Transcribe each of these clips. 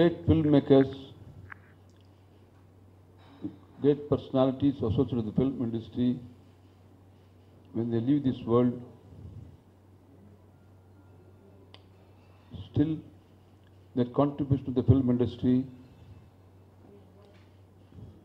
great filmmakers, great personalities associated with the film industry, when they leave this world, still their contribution to the film industry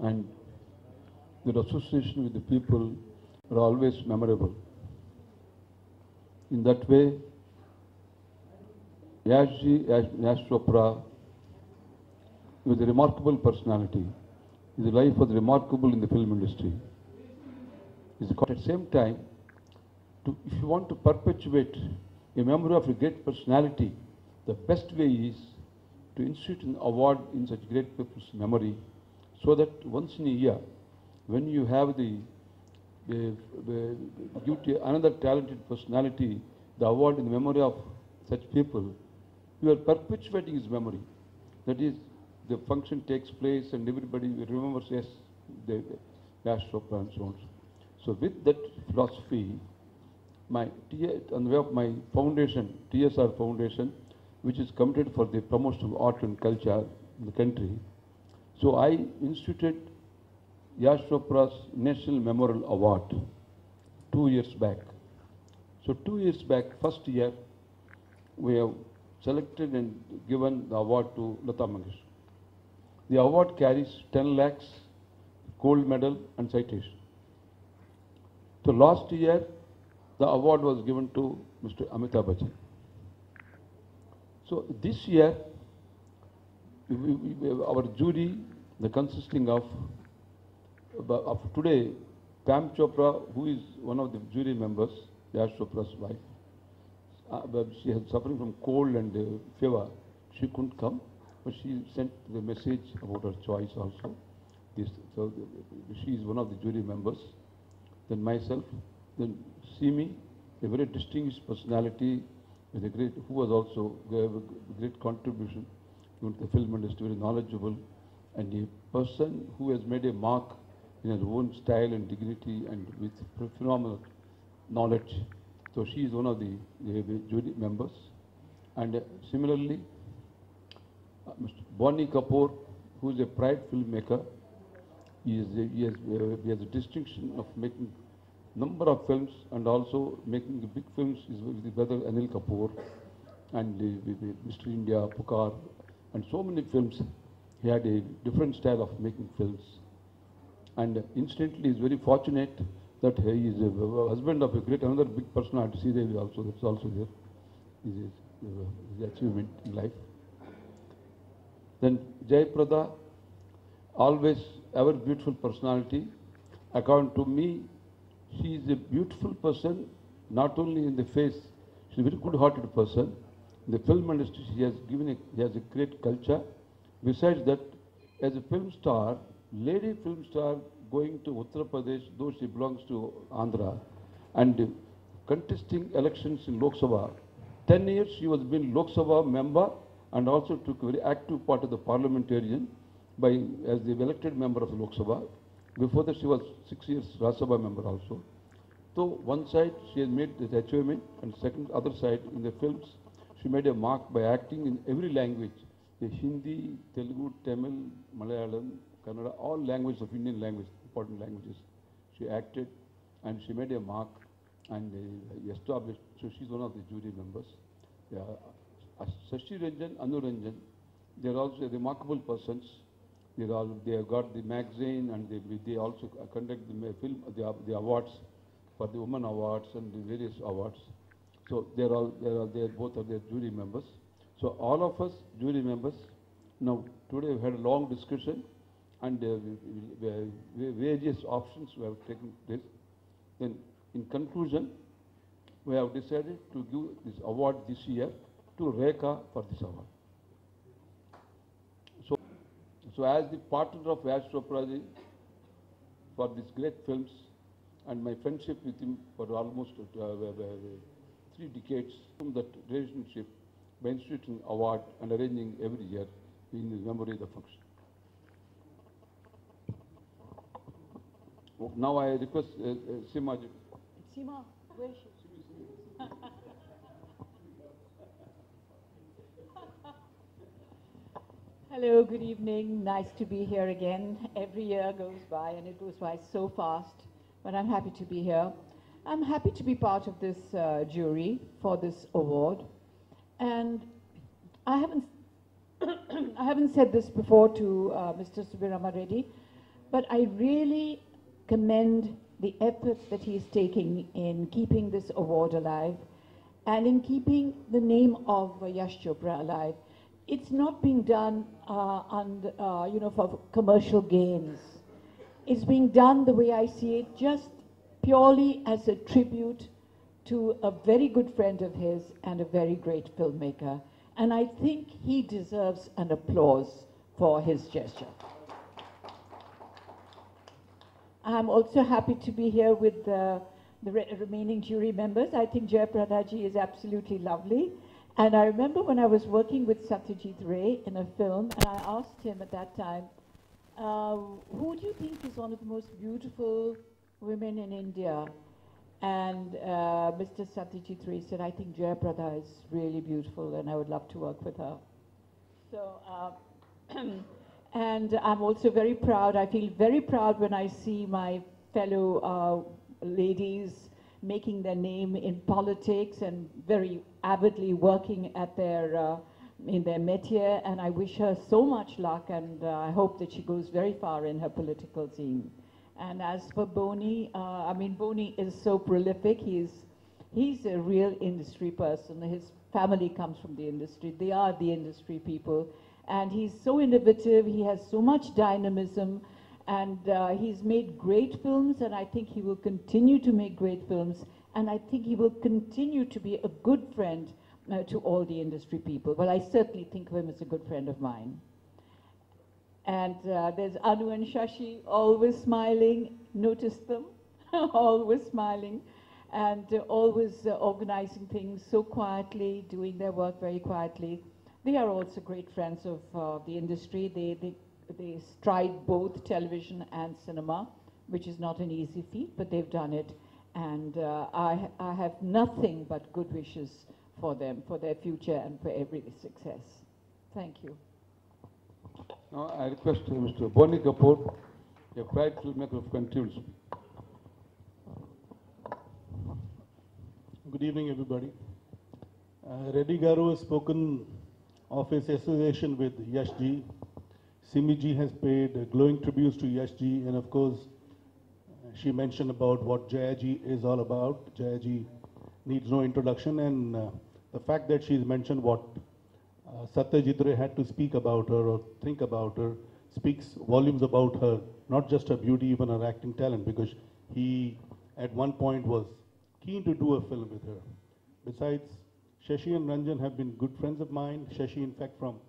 and their association with the people are always memorable. In that way, Yash Chopra, with a remarkable personality, his life was remarkable in the film industry. At the same time, if you want to perpetuate a memory of a great personality, the best way is to institute an award in such great people's memory, so that once in a year, when you have the give to another talented personality the award in the memory of such people, you are perpetuating his memory. That is, the function takes place and everybody remembers, yes, Yash Chopra and so on. So with that philosophy, on the way of my foundation, TSR Foundation, which is committed for the promotion of art and culture in the country, so I instituted Yash Chopra's National Memorial Award 2 years back. So 2 years back, first year, we have selected and given the award to Lata Mangeshkar. The award carries 10 lakhs, gold medal and citation. So last year, the award was given to Mr. Amitabh Bachchan. So this year, our jury, consisting of today, Pam Chopra, who is one of the jury members, Yash Chopra's wife, but she is suffering from cold and fever. She couldn't come, but she sent the message about her choice also. So she is one of the jury members. Then myself, then Simi, a very distinguished personality, with a great, who was also gave a great contribution to the film industry, very knowledgeable, and a person who has made a mark in her own style and dignity and with phenomenal knowledge. So she is one of the jury members. And similarly, Mr. Bonnie Kapoor, who is a pride filmmaker, he has a distinction of making number of films and also making the big films is with his brother Anil Kapoor and Mr. India, Pukar, and so many films. He had a different style of making films. And incidentally, he is very fortunate that he is a husband of a great, another big personality, Sridevi also, that's also there, his achievement in life. Then Jayaprada, always ever beautiful personality. According to me, she is a beautiful person, not only in the face, she's a very good-hearted person. In the film industry, she has a great culture. Besides that, as a film star, lady film star going to Uttar Pradesh, though she belongs to Andhra, and contesting elections in Lok Sabha. 10 years she was been Lok Sabha member and also took a very active part of the parliamentarian as the elected member of the Lok Sabha. Before that she was 6 years Rajya Sabha member also. So one side she has made this achievement, and other side in the films she made a mark by acting in every language. The Hindi, Telugu, Tamil, Malayalam, Kannada, all languages of Indian language, important languages. She acted and she made a mark and established. So she's one of the jury members. Sashi Ranjan, Anu Ranjan, they are also remarkable persons. They have got the magazine and they also conduct the awards for the Women Awards and the various awards. So they both are their jury members. So all of us jury members. Now today we had a long discussion and various options we have taken place. Then in conclusion, we have decided to give this award this year to Rekha for this award. So as the partner of Yash Chopra ji for these great films and my friendship with him for almost 3 decades, that relationship by instituting award and arranging every year in the memory of the function. Now I request Sima ji. Sima, where is she? Hello, good evening. Nice to be here again. Every year goes by and it goes by so fast, but I'm happy to be here. I'm happy to be part of this jury for this award. And I haven't, I haven't said this before to Mr. Subirama Reddy, but I really commend the effort that he's taking in keeping this award alive and in keeping the name of Yash Chopra alive. It's not being done for commercial gains. It's being done the way I see it, just purely as a tribute to a very good friend of his and a very great filmmaker. And I think he deserves an applause for his gesture. I'm also happy to be here with the remaining jury members. I think Jayapradaji is absolutely lovely. And I remember when I was working with Satyajit Ray in a film, and I asked him at that time, who do you think is one of the most beautiful women in India? And Mr. Satyajit Ray said, I think Jayaprada is really beautiful and I would love to work with her. So, and I'm also very proud. I feel very proud when I see my fellow ladies making their name in politics and very avidly working at their in their métier, and I wish her so much luck, and I hope that she goes very far in her political scene. And as for Boni, I mean, Boni is so prolific. He's a real industry person. His family comes from the industry. They are the industry people, and he's so innovative. He has so much dynamism. And he's made great films, and I think he will continue to make great films, and I think he will continue to be a good friend to all the industry people. But I certainly think of him as a good friend of mine. And there's Anu and Shashi, always smiling. Notice them, always smiling, and always organizing things so quietly, doing their work very quietly. They are also great friends of the industry. They stride both television and cinema, which is not an easy feat, but they've done it. And I have nothing but good wishes for them, for their future and for every success. Thank you. Now I request Mr. Boni Kapoor, a pride filmmaker of country, to speak. Good evening, everybody. Reddy Garu has spoken of his association with Yash ji. Simi ji has paid glowing tributes to Yash ji, and of course, she mentioned about what Jaya ji is all about. Jaya ji needs no introduction, and the fact that she's mentioned what Satyajit Ray had to speak about her or think about her speaks volumes about her, not just her beauty, even her acting talent, because he at one point was keen to do a film with her. Besides, Shashi and Ranjan have been good friends of mine. Shashi, in fact, from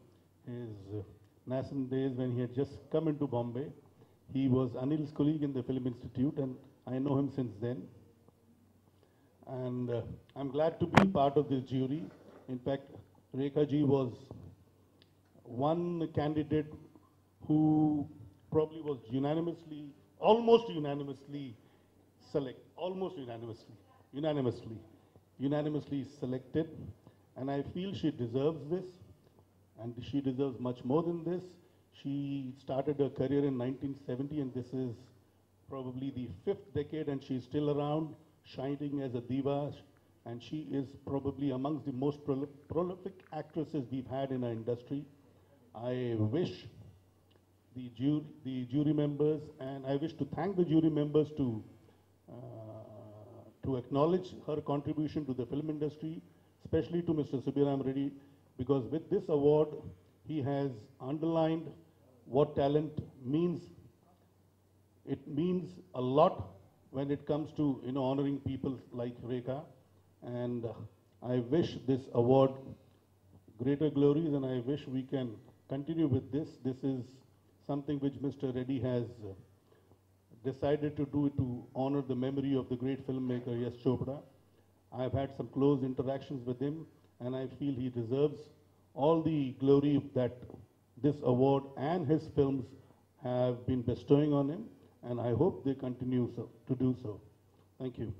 his nascent days when he had just come into Bombay. He was Anil's colleague in the Film Institute, and I know him since then. And I'm glad to be part of this jury. In fact, Rekha ji was one candidate who probably was almost unanimously selected. And I feel she deserves this. And she deserves much more than this. She started her career in 1970, and this is probably the 5th decade, and she's still around, shining as a diva, and she is probably amongst the most prolific actresses we've had in our industry. I wish the jury members, and I wish to thank the jury members to acknowledge her contribution to the film industry, especially to Mr. Subbiram Reddy, because with this award, he has underlined what talent means. It means a lot when it comes to honoring people like Rekha, and I wish this award greater glories, and I wish we can continue with this. This is something which Mr. Reddy has decided to do to honor the memory of the great filmmaker Yash Chopra. I've had some close interactions with him, and I feel he deserves all the glory that this award and his films have been bestowing on him, and I hope they continue to do so. Thank you.